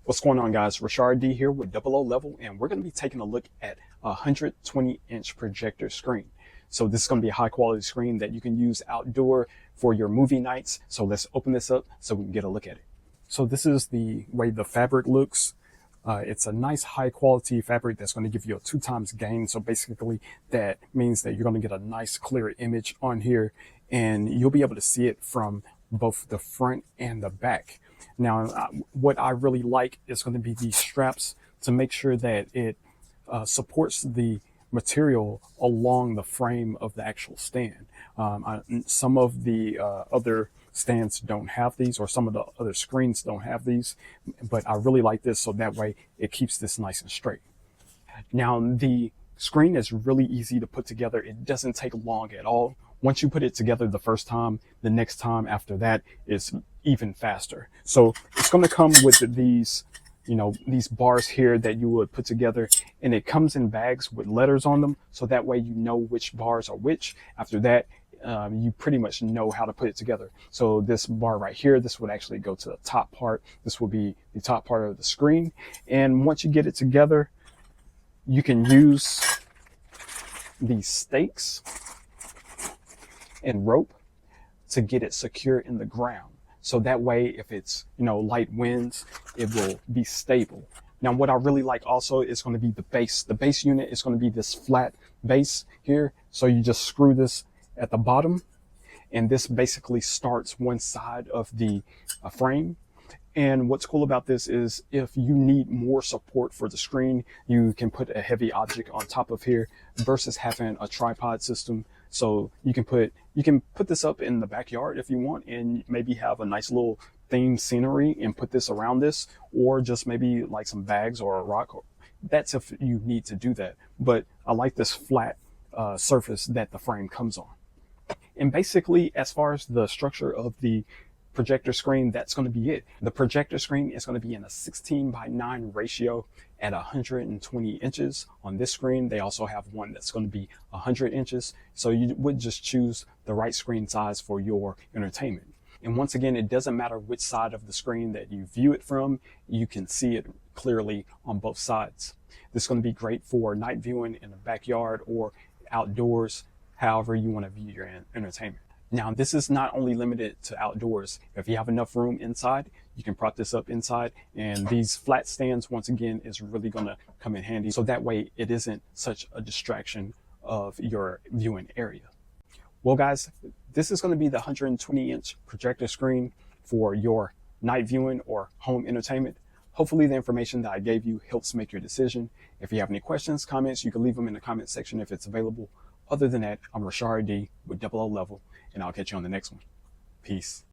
What's going on, guys? Rashard D here with Double O Level, and we're going to be taking a look at a 120-inch projector screen. So this is going to be a high quality screen that you can use outdoor for your movie nights. So let's open this up so we can get a look at it. So this is the way the fabric looks. It's a nice high quality fabric that's going to give you a 2x gain. So basically that means that you're going to get a nice clear image on here, and you'll be able to see it from both the front and the back. Now, what I really like is going to be these straps to make sure that it supports the material along the frame of the actual stand. Some of the other stands don't have these, or some of the other screens don't have these, but I really like this, so that way it keeps this nice and straight. Now, the screen is really easy to put together. It doesn't take long at all. Once you put it together the first time, the next time after that is even faster. So it's going to come with these, these bars here that you would put together, and it comes in bags with letters on them. So that way you know which bars are which. After that, you pretty much know how to put it together. So this bar right here, this would actually go to the top part. This will be the top part of the screen. And once you get it together, you can use these stakes and rope to get it secure in the ground. So that way, if it's, light winds, it will be stable. Now, what I really like also is going to be the base. The base unit is going to be this flat base here. So you just screw this at the bottom, and this basically starts one side of the frame. And what's cool about this is if you need more support for the screen, you can put a heavy object on top of here versus having a tripod system. So you can put this up in the backyard if you want, and maybe have a nice little themed scenery and put this around this, or just maybe like some bags or a rock. That's if you need to do that. But I like this flat surface that the frame comes on. And basically, as far as the structure of the projector screen, that's going to be it. The projector screen is going to be in a 16:9 ratio at 120 inches. On this screen, they also have one that's going to be 100 inches. So you would just choose the right screen size for your entertainment. And once again, it doesn't matter which side of the screen that you view it from, you can see it clearly on both sides. This is going to be great for night viewing in the backyard or outdoors, however you want to view your entertainment. Now, this is not only limited to outdoors. If you have enough room inside, you can prop this up inside. And these flat stands, once again, is really going to come in handy. So that way it isn't such a distraction of your viewing area. Well, guys, this is going to be the 120-inch projector screen for your night viewing or home entertainment. Hopefully the information that I gave you helps make your decision. If you have any questions, comments, you can leave them in the comment section if it's available. Other than that, I'm Rashard D with Double O Level, and I'll catch you on the next one. Peace.